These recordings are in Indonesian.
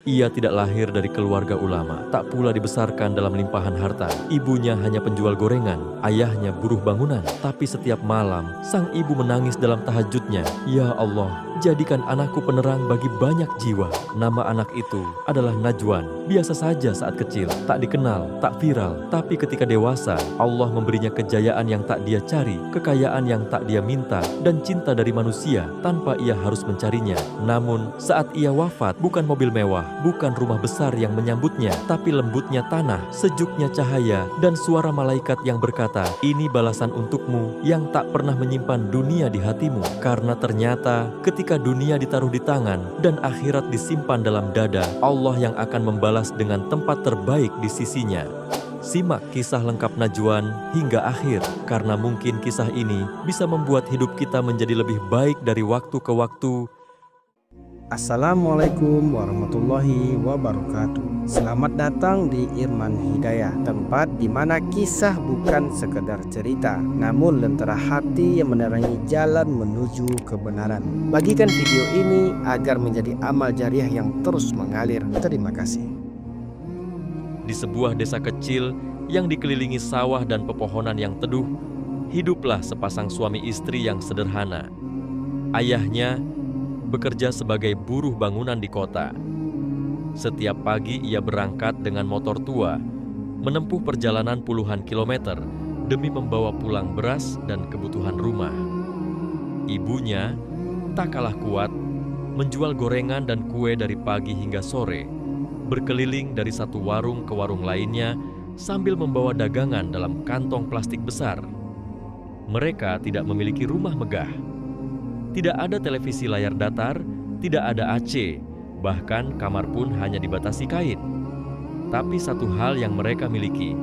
Ia tidak lahir dari keluarga ulama, tak pula dibesarkan dalam limpahan harta. Ibunya hanya penjual gorengan, ayahnya buruh bangunan. Tapi setiap malam, sang ibu menangis dalam tahajudnya. Ya Allah, jadikan anakku penerang bagi banyak jiwa. Nama anak itu adalah Najwan. Biasa saja saat kecil, tak dikenal, tak viral. Tapi ketika dewasa, Allah memberinya kejayaan yang tak dia cari, kekayaan yang tak dia minta, dan cinta dari manusia tanpa ia harus mencarinya. Namun, saat ia wafat, bukan mobil mewah, bukan rumah besar yang menyambutnya, tapi lembutnya tanah, sejuknya cahaya, dan suara malaikat yang berkata, "Ini balasan untukmu yang tak pernah menyimpan dunia di hatimu." Karena ternyata ketika dunia ditaruh di tangan dan akhirat disimpan dalam dada, Allah yang akan membalas dengan tempat terbaik di sisinya. Simak kisah lengkap Najwan hingga akhir, karena mungkin kisah ini bisa membuat hidup kita menjadi lebih baik dari waktu ke waktu. Assalamualaikum warahmatullahi wabarakatuh. Selamat datang di Irman Hidayah, tempat di mana kisah bukan sekedar cerita, namun lentera hati yang menerangi jalan menuju kebenaran. Bagikan video ini agar menjadi amal jariah yang terus mengalir. Terima kasih. Di sebuah desa kecil yang dikelilingi sawah dan pepohonan yang teduh, hiduplah sepasang suami istri yang sederhana. Ayahnya bekerja sebagai buruh bangunan di kota. Setiap pagi ia berangkat dengan motor tua, menempuh perjalanan puluhan kilometer demi membawa pulang beras dan kebutuhan rumah. Ibunya tak kalah kuat, menjual gorengan dan kue dari pagi hingga sore, berkeliling dari satu warung ke warung lainnya sambil membawa dagangan dalam kantong plastik besar. Mereka tidak memiliki rumah megah. Tidak ada televisi layar datar, tidak ada AC, bahkan kamar pun hanya dibatasi kain. Tapi satu hal yang mereka miliki,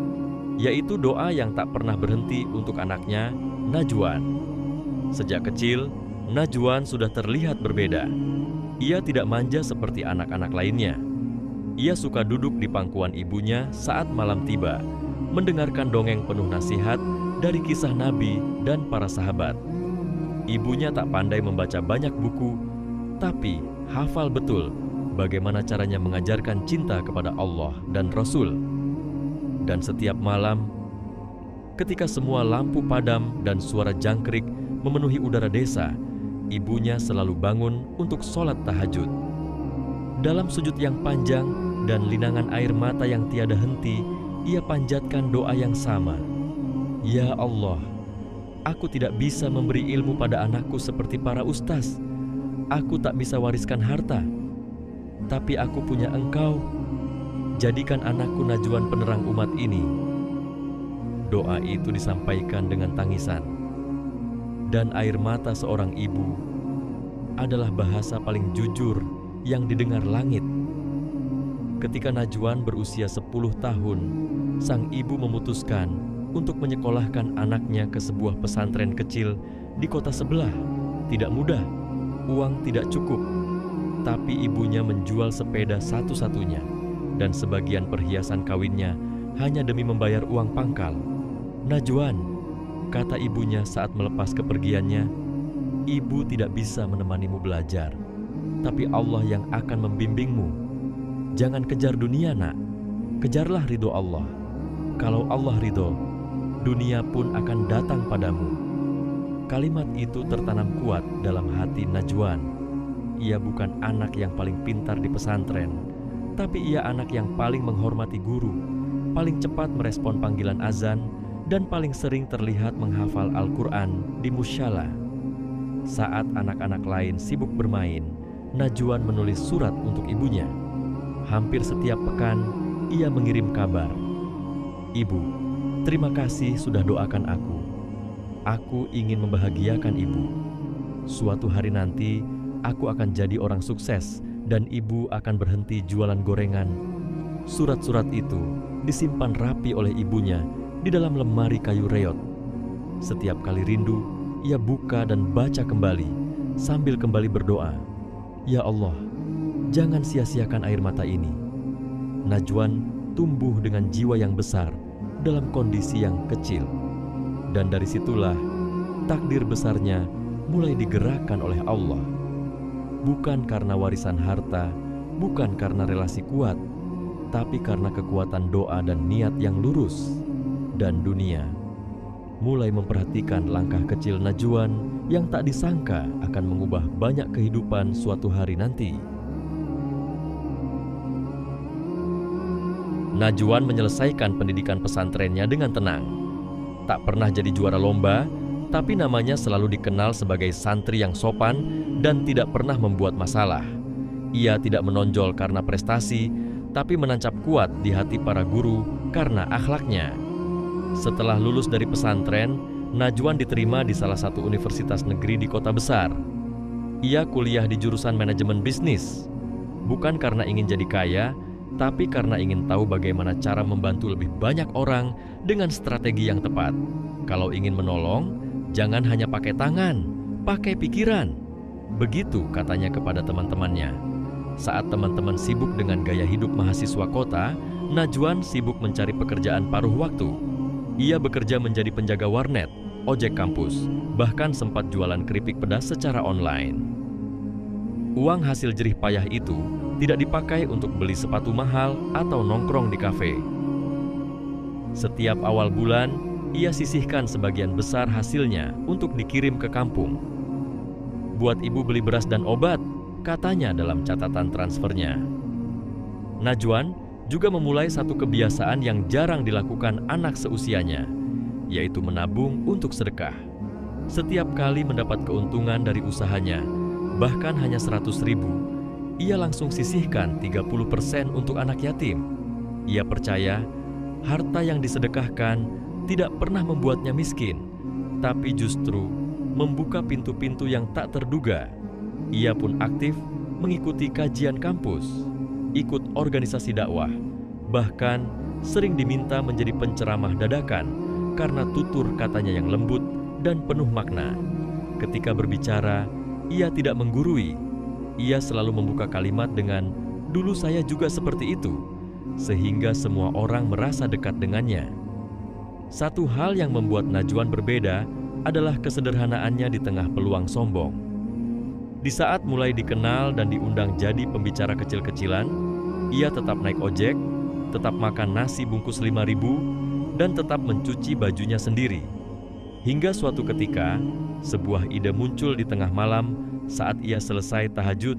yaitu doa yang tak pernah berhenti untuk anaknya, Najwan. Sejak kecil, Najwan sudah terlihat berbeda. Ia tidak manja seperti anak-anak lainnya. Ia suka duduk di pangkuan ibunya saat malam tiba, mendengarkan dongeng penuh nasihat dari kisah Nabi dan para sahabat. Ibunya tak pandai membaca banyak buku, tapi hafal betul bagaimana caranya mengajarkan cinta kepada Allah dan Rasul. Dan setiap malam, ketika semua lampu padam dan suara jangkrik memenuhi udara desa, ibunya selalu bangun untuk sholat tahajud. Dalam sujud yang panjang dan linangan air mata yang tiada henti, ia panjatkan doa yang sama. Ya Allah, aku tidak bisa memberi ilmu pada anakku seperti para ustaz. Aku tak bisa wariskan harta. Tapi aku punya Engkau. Jadikan anakku Najwan penerang umat ini. Doa itu disampaikan dengan tangisan. Dan air mata seorang ibu adalah bahasa paling jujur yang didengar langit. Ketika Najwan berusia 10 tahun, sang ibu memutuskan untuk menyekolahkan anaknya ke sebuah pesantren kecil di kota sebelah. Tidak mudah, uang tidak cukup, tapi ibunya menjual sepeda satu-satunya dan sebagian perhiasan kawinnya hanya demi membayar uang pangkal. Najwan, kata ibunya saat melepas kepergiannya, ibu tidak bisa menemanimu belajar, tapi Allah yang akan membimbingmu. Jangan kejar dunia, nak. Kejarlah ridho Allah. Kalau Allah ridho, dunia pun akan datang padamu. Kalimat itu tertanam kuat dalam hati Najwan. Ia bukan anak yang paling pintar di pesantren, tapi ia anak yang paling menghormati guru, paling cepat merespon panggilan azan, dan paling sering terlihat menghafal Al-Quran di musyalah. Saat anak-anak lain sibuk bermain, Najwan menulis surat untuk ibunya. Hampir setiap pekan, ia mengirim kabar. Ibu, terima kasih sudah doakan aku. Aku ingin membahagiakan ibu. Suatu hari nanti, aku akan jadi orang sukses dan ibu akan berhenti jualan gorengan. Surat-surat itu disimpan rapi oleh ibunya di dalam lemari kayu reot. Setiap kali rindu, ia buka dan baca kembali sambil kembali berdoa. Ya Allah, jangan sia-siakan air mata ini. Najwan tumbuh dengan jiwa yang besar dalam kondisi yang kecil. Dan dari situlah takdir besarnya mulai digerakkan oleh Allah. Bukan karena warisan harta, bukan karena relasi kuat, tapi karena kekuatan doa dan niat yang lurus. Dan dunia mulai memperhatikan langkah kecil Najwan yang tak disangka akan mengubah banyak kehidupan suatu hari nanti. Najwan menyelesaikan pendidikan pesantrennya dengan tenang. Tak pernah jadi juara lomba, tapi namanya selalu dikenal sebagai santri yang sopan dan tidak pernah membuat masalah. Ia tidak menonjol karena prestasi, tapi menancap kuat di hati para guru karena akhlaknya. Setelah lulus dari pesantren, Najwan diterima di salah satu universitas negeri di kota besar. Ia kuliah di jurusan manajemen bisnis, bukan karena ingin jadi kaya, tapi karena ingin tahu bagaimana cara membantu lebih banyak orang dengan strategi yang tepat. Kalau ingin menolong, jangan hanya pakai tangan, pakai pikiran. Begitu katanya kepada teman-temannya. Saat teman-teman sibuk dengan gaya hidup mahasiswa kota, Najwan sibuk mencari pekerjaan paruh waktu. Ia bekerja menjadi penjaga warnet, ojek kampus, bahkan sempat jualan keripik pedas secara online. Uang hasil jerih payah itu tidak dipakai untuk beli sepatu mahal atau nongkrong di kafe. Setiap awal bulan, ia sisihkan sebagian besar hasilnya untuk dikirim ke kampung. Buat ibu beli beras dan obat, katanya dalam catatan transfernya. Najwan juga memulai satu kebiasaan yang jarang dilakukan anak seusianya, yaitu menabung untuk sedekah. Setiap kali mendapat keuntungan dari usahanya, bahkan hanya 100.000, ia langsung sisihkan 30% untuk anak yatim. Ia percaya harta yang disedekahkan tidak pernah membuatnya miskin, tapi justru membuka pintu-pintu yang tak terduga. Ia pun aktif mengikuti kajian kampus, ikut organisasi dakwah, bahkan sering diminta menjadi penceramah dadakan karena tutur katanya yang lembut dan penuh makna. Ketika berbicara, ia tidak menggurui. Ia selalu membuka kalimat dengan, "Dulu saya juga seperti itu," sehingga semua orang merasa dekat dengannya. Satu hal yang membuat Najwan berbeda adalah kesederhanaannya di tengah peluang sombong. Di saat mulai dikenal dan diundang jadi pembicara kecil-kecilan, ia tetap naik ojek, tetap makan nasi bungkus 5.000, dan tetap mencuci bajunya sendiri. Hingga suatu ketika, sebuah ide muncul di tengah malam saat ia selesai tahajud,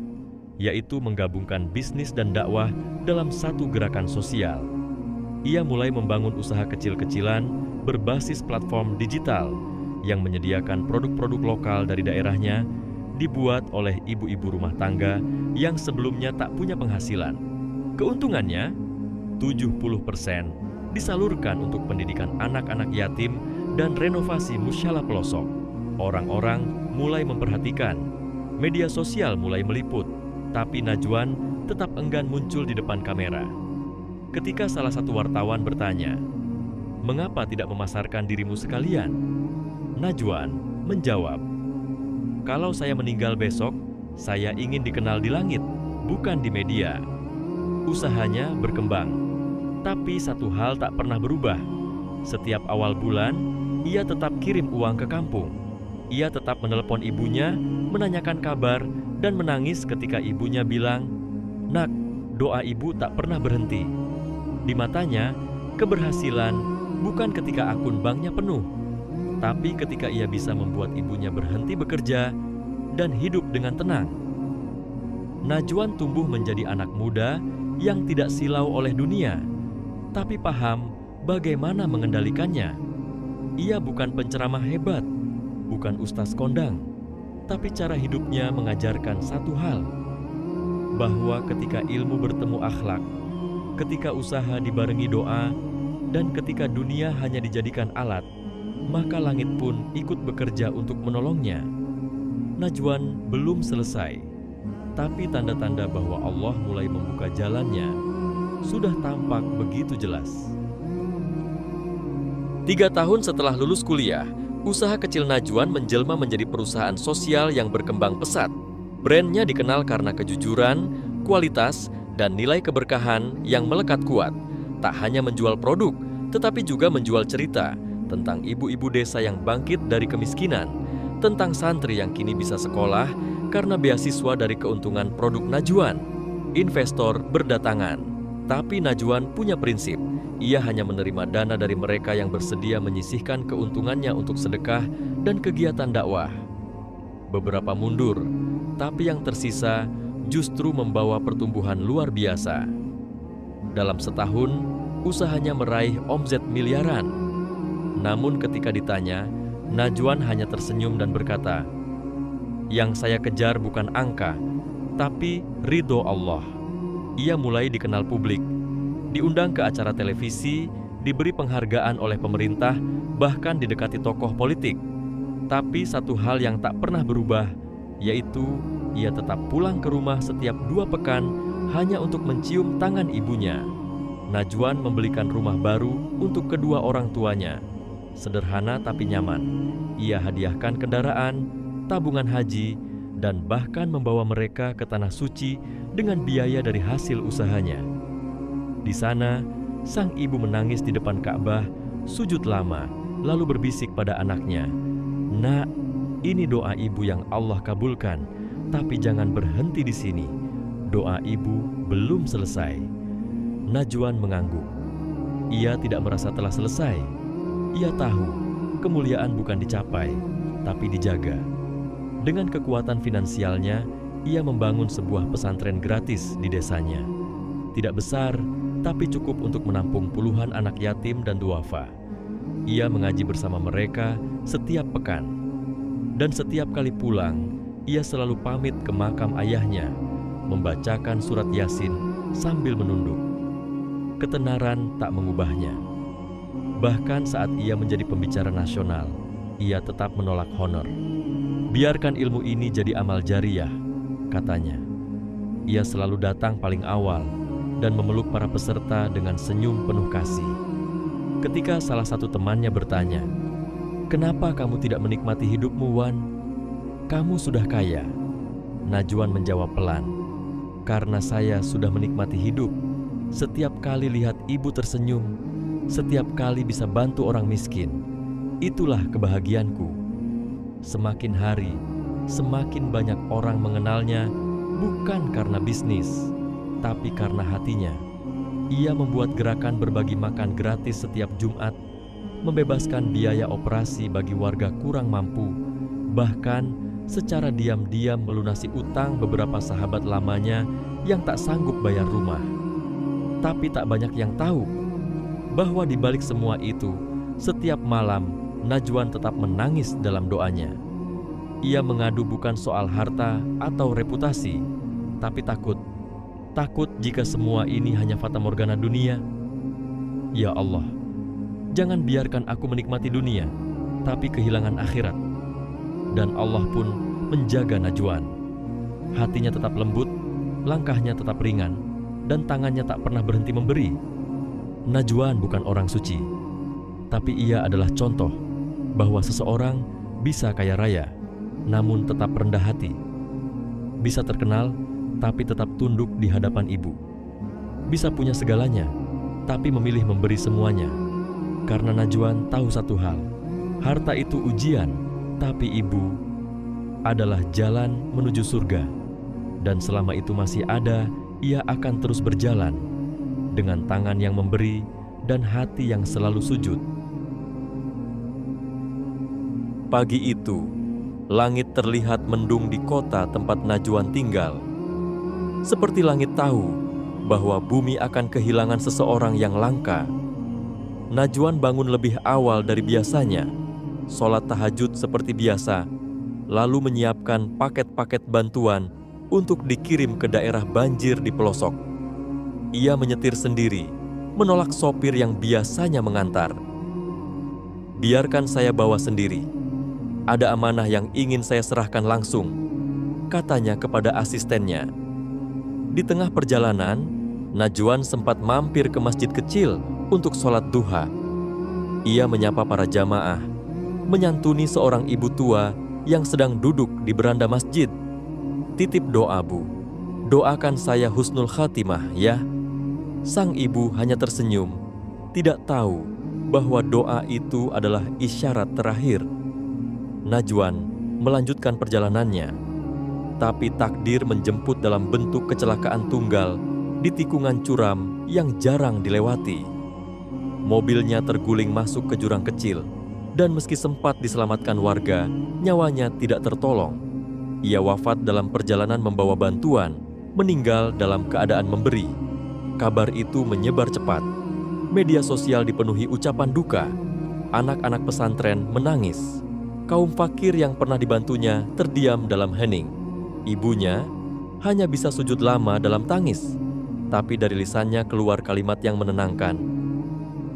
yaitu menggabungkan bisnis dan dakwah dalam satu gerakan sosial. Ia mulai membangun usaha kecil-kecilan berbasis platform digital yang menyediakan produk-produk lokal dari daerahnya, dibuat oleh ibu-ibu rumah tangga yang sebelumnya tak punya penghasilan. Keuntungannya, 70% disalurkan untuk pendidikan anak-anak yatim dan renovasi musyalah pelosok. Orang-orang mulai memperhatikan, media sosial mulai meliput, tapi Najwan tetap enggan muncul di depan kamera. Ketika salah satu wartawan bertanya, "Mengapa tidak memasarkan dirimu sekalian?" Najwan menjawab, "Kalau saya meninggal besok, saya ingin dikenal di langit, bukan di media." Usahanya berkembang, tapi satu hal tak pernah berubah. Setiap awal bulan, ia tetap kirim uang ke kampung. Ia tetap menelepon ibunya, menanyakan kabar, dan menangis ketika ibunya bilang, "Nak, doa ibu tak pernah berhenti." Di matanya, keberhasilan bukan ketika akun banknya penuh, tapi ketika ia bisa membuat ibunya berhenti bekerja dan hidup dengan tenang. Najwan tumbuh menjadi anak muda yang tidak silau oleh dunia, tapi paham bagaimana mengendalikannya. Ia bukan penceramah hebat, bukan ustaz kondang, tapi cara hidupnya mengajarkan satu hal, bahwa ketika ilmu bertemu akhlak, ketika usaha dibarengi doa, dan ketika dunia hanya dijadikan alat, maka langit pun ikut bekerja untuk menolongnya. Najwan belum selesai, tapi tanda-tanda bahwa Allah mulai membuka jalannya sudah tampak begitu jelas. 3 tahun setelah lulus kuliah, usaha kecil Najwan menjelma menjadi perusahaan sosial yang berkembang pesat. Brandnya dikenal karena kejujuran, kualitas, dan nilai keberkahan yang melekat kuat. Tak hanya menjual produk, tetapi juga menjual cerita tentang ibu-ibu desa yang bangkit dari kemiskinan, tentang santri yang kini bisa sekolah karena beasiswa dari keuntungan produk Najwan. investor berdatangan. Tapi Najwan punya prinsip. Ia hanya menerima dana dari mereka yang bersedia menyisihkan keuntungannya untuk sedekah dan kegiatan dakwah. Beberapa mundur, tapi yang tersisa justru membawa pertumbuhan luar biasa. Dalam setahun, usahanya meraih omzet miliaran. Namun ketika ditanya, Najwan hanya tersenyum dan berkata, "Yang saya kejar bukan angka, tapi ridho Allah." Ia mulai dikenal publik, diundang ke acara televisi, diberi penghargaan oleh pemerintah, bahkan didekati tokoh politik. Tapi satu hal yang tak pernah berubah, yaitu ia tetap pulang ke rumah setiap 2 pekan hanya untuk mencium tangan ibunya. Najwan membelikan rumah baru untuk kedua orang tuanya. Sederhana tapi nyaman. Ia hadiahkan kendaraan, tabungan haji, dan bahkan membawa mereka ke Tanah Suci dengan biaya dari hasil usahanya. Di sana, sang ibu menangis di depan Ka'bah, sujud lama, lalu berbisik pada anaknya, "Nak, ini doa ibu yang Allah kabulkan, tapi jangan berhenti di sini. Doa ibu belum selesai." Najwan mengangguk. Ia tidak merasa telah selesai. Ia tahu kemuliaan bukan dicapai, tapi dijaga. Dengan kekuatan finansialnya, ia membangun sebuah pesantren gratis di desanya. Tidak besar, tapi cukup untuk menampung puluhan anak yatim dan duafa. Ia mengaji bersama mereka setiap pekan. Dan setiap kali pulang, ia selalu pamit ke makam ayahnya, membacakan surat Yasin sambil menunduk. Ketenaran tak mengubahnya. Bahkan saat ia menjadi pembicara nasional, ia tetap menolak honor. "Biarkan ilmu ini jadi amal jariyah," katanya. Ia selalu datang paling awal dan memeluk para peserta dengan senyum penuh kasih. Ketika salah satu temannya bertanya, "Kenapa kamu tidak menikmati hidupmu, Wan? Kamu sudah kaya." Najwan menjawab pelan, "Karena saya sudah menikmati hidup. Setiap kali lihat ibu tersenyum, setiap kali bisa bantu orang miskin, itulah kebahagiaanku. Semakin hari, semakin banyak orang mengenalnya bukan karena bisnis, tapi karena hatinya." Ia membuat gerakan berbagi makan gratis setiap Jumat, membebaskan biaya operasi bagi warga kurang mampu, bahkan secara diam-diam melunasi utang beberapa sahabat lamanya yang tak sanggup bayar rumah. Tapi tak banyak yang tahu bahwa di balik semua itu, setiap malam Najwan tetap menangis dalam doanya. Ia mengadu bukan soal harta atau reputasi, tapi takut jika semua ini hanya fata morgana dunia. "Ya Allah, jangan biarkan aku menikmati dunia, tapi kehilangan akhirat." Dan Allah pun menjaga Najwan. Hatinya tetap lembut, langkahnya tetap ringan, dan tangannya tak pernah berhenti memberi. Najwan bukan orang suci, tapi ia adalah contoh bahwa seseorang bisa kaya raya, namun tetap rendah hati. Bisa terkenal, tapi tetap tunduk di hadapan ibu. Bisa punya segalanya, tapi memilih memberi semuanya. Karena Najwan tahu satu hal, harta itu ujian, tapi ibu adalah jalan menuju surga. Dan selama itu masih ada, ia akan terus berjalan dengan tangan yang memberi dan hati yang selalu sujud. Pagi itu, langit terlihat mendung di kota tempat Najwan tinggal. Seperti langit tahu bahwa bumi akan kehilangan seseorang yang langka. Najwan bangun lebih awal dari biasanya, sholat tahajud seperti biasa, lalu menyiapkan paket-paket bantuan untuk dikirim ke daerah banjir di pelosok. Ia menyetir sendiri, menolak sopir yang biasanya mengantar. "Biarkan saya bawa sendiri. Ada amanah yang ingin saya serahkan langsung," katanya kepada asistennya. Di tengah perjalanan, Najwan sempat mampir ke masjid kecil untuk sholat duha. Ia menyapa para jamaah, menyantuni seorang ibu tua yang sedang duduk di beranda masjid. "Titip doa, Bu. Doakan saya husnul khatimah, ya." Sang ibu hanya tersenyum, tidak tahu bahwa doa itu adalah isyarat terakhir. Najwan melanjutkan perjalanannya. Tapi takdir menjemput dalam bentuk kecelakaan tunggal di tikungan curam yang jarang dilewati. Mobilnya terguling masuk ke jurang kecil, dan meski sempat diselamatkan warga, nyawanya tidak tertolong. Ia wafat dalam perjalanan membawa bantuan, meninggal dalam keadaan memberi. Kabar itu menyebar cepat. Media sosial dipenuhi ucapan duka. Anak-anak pesantren menangis. Kaum fakir yang pernah dibantunya terdiam dalam hening. Ibunya hanya bisa sujud lama dalam tangis, tapi dari lisannya keluar kalimat yang menenangkan.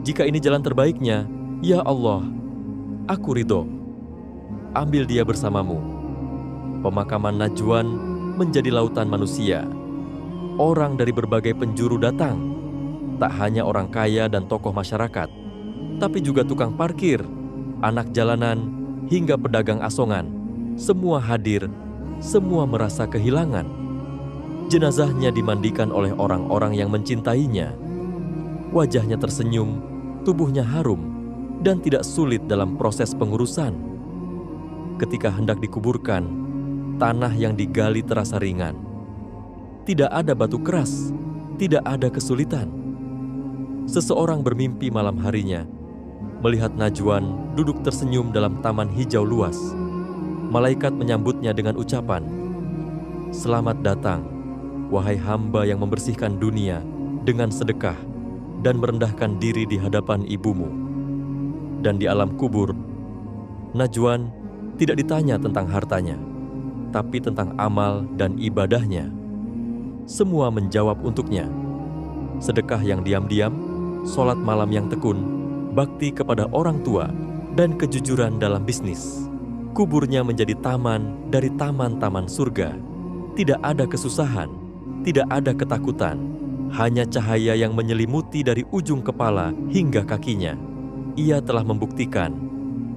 Jika ini jalan terbaiknya, ya Allah, aku ridho. Ambil dia bersamamu. Pemakaman Najwan menjadi lautan manusia. Orang dari berbagai penjuru datang. Tak hanya orang kaya dan tokoh masyarakat, tapi juga tukang parkir, anak jalanan, hingga pedagang asongan. Semua hadir, semua merasa kehilangan. Jenazahnya dimandikan oleh orang-orang yang mencintainya. Wajahnya tersenyum, tubuhnya harum, dan tidak sulit dalam proses pengurusan. Ketika hendak dikuburkan, tanah yang digali terasa ringan. Tidak ada batu keras, tidak ada kesulitan. Seseorang bermimpi malam harinya, melihat Najwan duduk tersenyum dalam taman hijau luas. Malaikat menyambutnya dengan ucapan, "Selamat datang, wahai hamba yang membersihkan dunia dengan sedekah dan merendahkan diri di hadapan ibumu." Dan di alam kubur, Najwan tidak ditanya tentang hartanya, tapi tentang amal dan ibadahnya. Semua menjawab untuknya. Sedekah yang diam-diam, sholat malam yang tekun, bakti kepada orang tua, dan kejujuran dalam bisnis. Kuburnya menjadi taman dari taman-taman surga. Tidak ada kesusahan, tidak ada ketakutan, hanya cahaya yang menyelimuti dari ujung kepala hingga kakinya. Ia telah membuktikan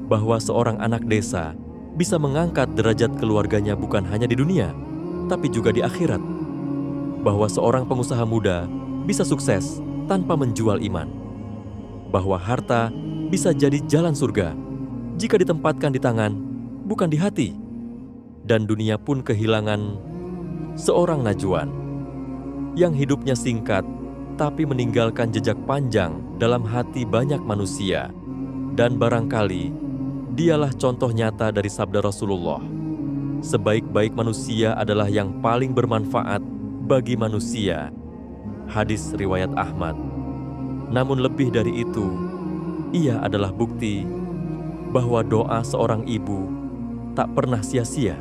bahwa seorang anak desa bisa mengangkat derajat keluarganya bukan hanya di dunia, tapi juga di akhirat. Bahwa seorang pengusaha muda bisa sukses tanpa menjual iman. Bahwa harta bisa jadi jalan surga jika ditempatkan di tangan, bukan di hati. Dan dunia pun kehilangan seorang Najwan yang hidupnya singkat, tapi meninggalkan jejak panjang dalam hati banyak manusia. Dan barangkali dialah contoh nyata dari sabda Rasulullah, "Sebaik-baik manusia adalah yang paling bermanfaat bagi manusia." Hadis riwayat Ahmad. Namun lebih dari itu, ia adalah bukti bahwa doa seorang ibu tak pernah sia-sia.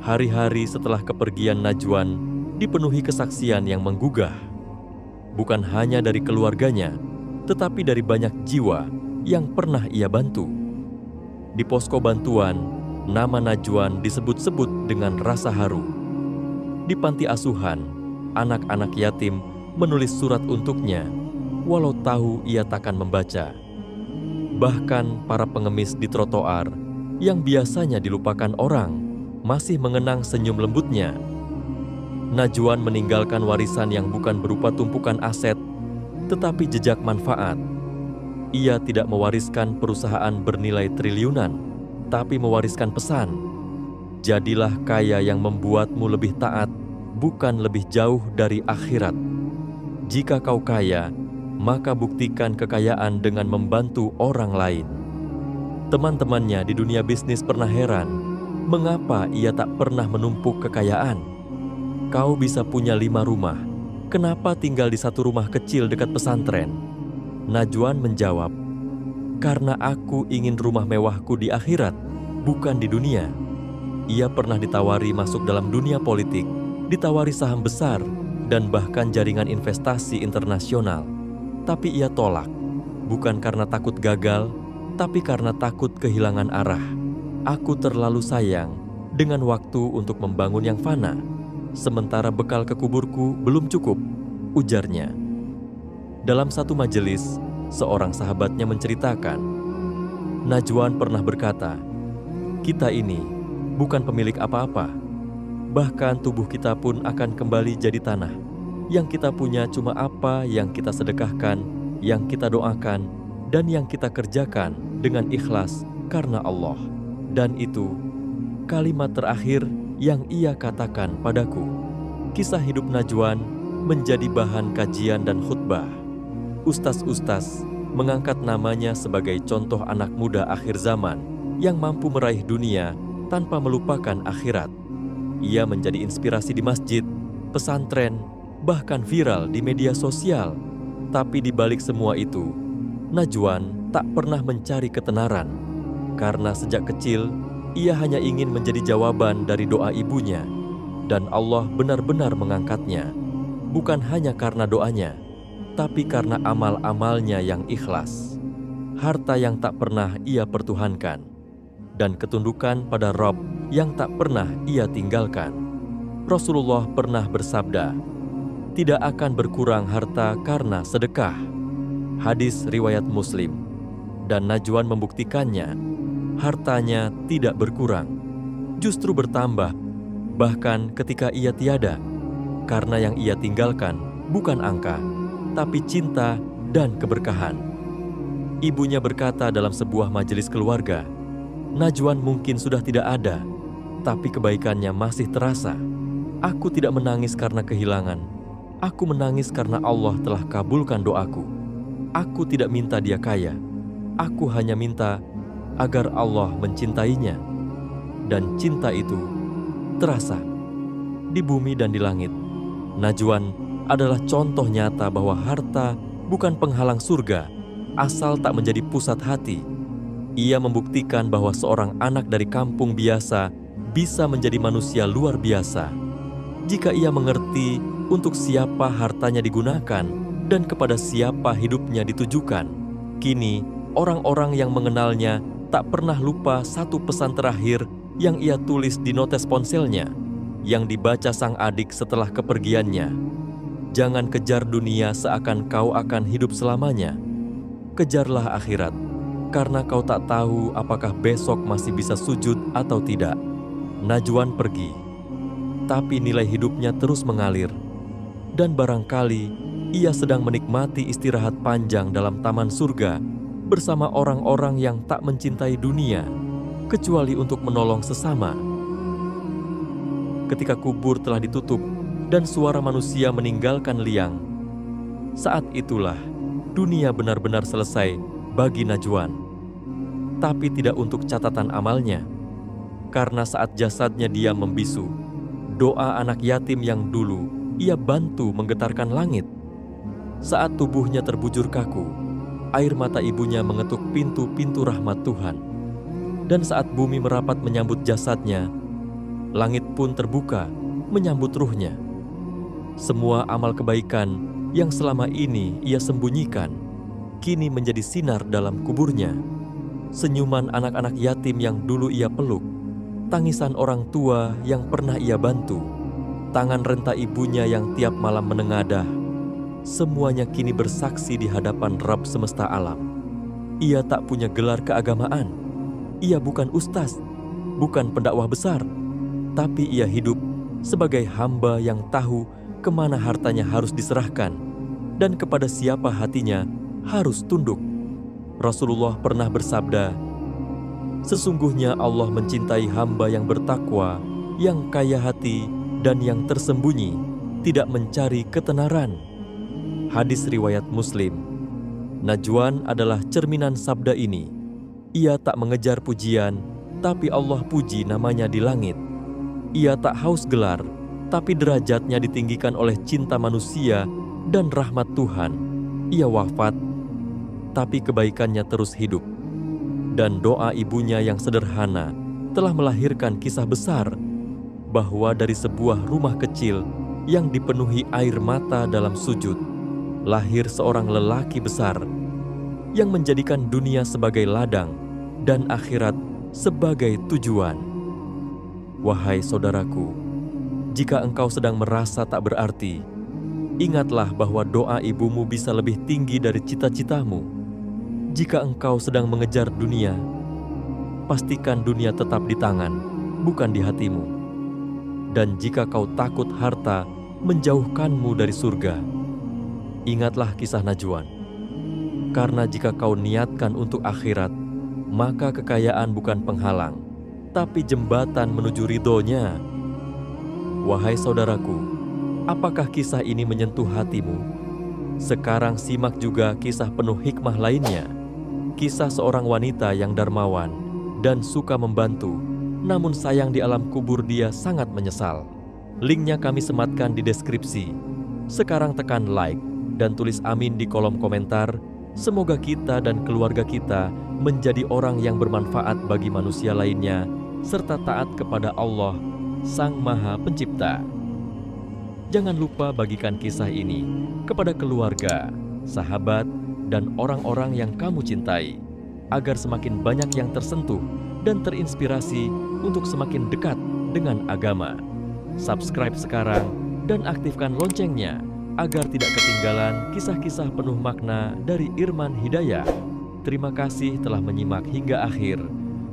Hari-hari setelah kepergian Najwan dipenuhi kesaksian yang menggugah. Bukan hanya dari keluarganya, tetapi dari banyak jiwa yang pernah ia bantu. Di posko bantuan, nama Najwan disebut-sebut dengan rasa haru. Di panti asuhan, anak-anak yatim menulis surat untuknya, walau tahu ia takkan membaca. Bahkan para pengemis di trotoar yang biasanya dilupakan orang, masih mengenang senyum lembutnya. Najwan meninggalkan warisan yang bukan berupa tumpukan aset, tetapi jejak manfaat. Ia tidak mewariskan perusahaan bernilai triliunan, tapi mewariskan pesan. Jadilah kaya yang membuatmu lebih taat, bukan lebih jauh dari akhirat. Jika kau kaya, maka buktikan kekayaan dengan membantu orang lain. Teman-temannya di dunia bisnis pernah heran, mengapa ia tak pernah menumpuk kekayaan. Kau bisa punya 5 rumah, kenapa tinggal di satu rumah kecil dekat pesantren? Najwan menjawab, "Karena aku ingin rumah mewahku di akhirat, bukan di dunia." Ia pernah ditawari masuk dalam dunia politik, ditawari saham besar, dan bahkan jaringan investasi internasional. Tapi ia tolak, bukan karena takut gagal, tapi karena takut kehilangan arah. "Aku terlalu sayang dengan waktu untuk membangun yang fana, sementara bekal ke kuburku belum cukup," ujarnya. Dalam satu majelis, seorang sahabatnya menceritakan, Najwan pernah berkata, "Kita ini bukan pemilik apa-apa. Bahkan tubuh kita pun akan kembali jadi tanah. Yang kita punya cuma apa yang kita sedekahkan, yang kita doakan, dan yang kita kerjakan dengan ikhlas karena Allah. Dan itu kalimat terakhir yang ia katakan padaku. Kisah hidup Najwan menjadi bahan kajian dan khutbah. Ustaz-ustaz mengangkat namanya sebagai contoh anak muda akhir zaman yang mampu meraih dunia tanpa melupakan akhirat. Ia menjadi inspirasi di masjid, pesantren, bahkan viral di media sosial. Tapi di balik semua itu, Najwan tak pernah mencari ketenaran. Karena sejak kecil, ia hanya ingin menjadi jawaban dari doa ibunya. Dan Allah benar-benar mengangkatnya. Bukan hanya karena doanya, tapi karena amal-amalnya yang ikhlas. Harta yang tak pernah ia pertuhankan. Dan ketundukan pada Rabb yang tak pernah ia tinggalkan. Rasulullah pernah bersabda, "Tidak akan berkurang harta karena sedekah." Hadis riwayat Muslim. Dan Najwan membuktikannya, hartanya tidak berkurang, justru bertambah, bahkan ketika ia tiada, karena yang ia tinggalkan bukan angka, tapi cinta dan keberkahan. Ibunya berkata dalam sebuah majelis keluarga, "Najwan mungkin sudah tidak ada, tapi kebaikannya masih terasa. Aku tidak menangis karena kehilangan. Aku menangis karena Allah telah kabulkan doaku. Aku tidak minta dia kaya. Aku hanya minta agar Allah mencintainya. Dan cinta itu terasa di bumi dan di langit." Najwan adalah contoh nyata bahwa harta bukan penghalang surga, asal tak menjadi pusat hati. Ia membuktikan bahwa seorang anak dari kampung biasa bisa menjadi manusia luar biasa. Jika ia mengerti untuk siapa hartanya digunakan dan kepada siapa hidupnya ditujukan. Kini, orang-orang yang mengenalnya tak pernah lupa satu pesan terakhir yang ia tulis di notes ponselnya, yang dibaca sang adik setelah kepergiannya. "Jangan kejar dunia seakan kau akan hidup selamanya. Kejarlah akhirat, karena kau tak tahu apakah besok masih bisa sujud atau tidak." Najwan pergi, tapi nilai hidupnya terus mengalir. Dan barangkali ia sedang menikmati istirahat panjang dalam taman surga bersama orang-orang yang tak mencintai dunia, kecuali untuk menolong sesama. Ketika kubur telah ditutup dan suara manusia meninggalkan liang, saat itulah dunia benar-benar selesai bagi Najwan. Tapi tidak untuk catatan amalnya, karena saat jasadnya dia membisu, doa anak yatim yang dulu ia bantu menggetarkan langit. Saat tubuhnya terbujur kaku, air mata ibunya mengetuk pintu-pintu rahmat Tuhan. Dan saat bumi merapat menyambut jasadnya, langit pun terbuka menyambut ruhnya. Semua amal kebaikan yang selama ini ia sembunyikan, kini menjadi sinar dalam kuburnya. Senyuman anak-anak yatim yang dulu ia peluk, tangisan orang tua yang pernah ia bantu, tangan renta ibunya yang tiap malam menengadah, semuanya kini bersaksi di hadapan Rabb semesta alam. Ia tak punya gelar keagamaan. Ia bukan ustaz, bukan pendakwah besar, tapi ia hidup sebagai hamba yang tahu kemana hartanya harus diserahkan dan kepada siapa hatinya harus tunduk. Rasulullah pernah bersabda, "Sesungguhnya Allah mencintai hamba yang bertakwa, yang kaya hati, dan yang tersembunyi, tidak mencari ketenaran." Hadis riwayat Muslim. Najwan adalah cerminan sabda ini. Ia tak mengejar pujian, tapi Allah puji namanya di langit. Ia tak haus gelar, tapi derajatnya ditinggikan oleh cinta manusia dan rahmat Tuhan. Ia wafat, tapi kebaikannya terus hidup. Dan doa ibunya yang sederhana telah melahirkan kisah besar, bahwa dari sebuah rumah kecil yang dipenuhi air mata dalam sujud, lahir seorang lelaki besar yang menjadikan dunia sebagai ladang dan akhirat sebagai tujuan. Wahai saudaraku, jika engkau sedang merasa tak berarti, ingatlah bahwa doa ibumu bisa lebih tinggi dari cita-citamu. Jika engkau sedang mengejar dunia, pastikan dunia tetap di tangan, bukan di hatimu. Dan jika kau takut harta menjauhkanmu dari surga, ingatlah kisah Najwan. Karena jika kau niatkan untuk akhirat, maka kekayaan bukan penghalang. tapi jembatan menuju ridhonya. Wahai saudaraku, apakah kisah ini menyentuh hatimu? Sekarang simak juga kisah penuh hikmah lainnya. Kisah seorang wanita yang dermawan dan suka membantu, namun sayang di alam kubur dia sangat menyesal. Linknya kami sematkan di deskripsi. Sekarang tekan like dan tulis amin di kolom komentar. Semoga kita dan keluarga kita menjadi orang yang bermanfaat bagi manusia lainnya, serta taat kepada Allah, Sang Maha Pencipta. Jangan lupa bagikan kisah ini kepada keluarga, sahabat, dan orang-orang yang kamu cintai, agar semakin banyak yang tersentuh dan terinspirasi untuk semakin dekat dengan agama. Subscribe sekarang dan aktifkan loncengnya agar tidak ketinggalan kisah-kisah penuh makna dari Irman Hidayah. Terima kasih telah menyimak hingga akhir.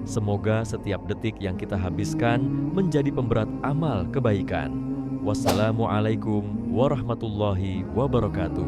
Semoga setiap detik yang kita habiskan menjadi pemberat amal kebaikan. Wassalamualaikum warahmatullahi wabarakatuh.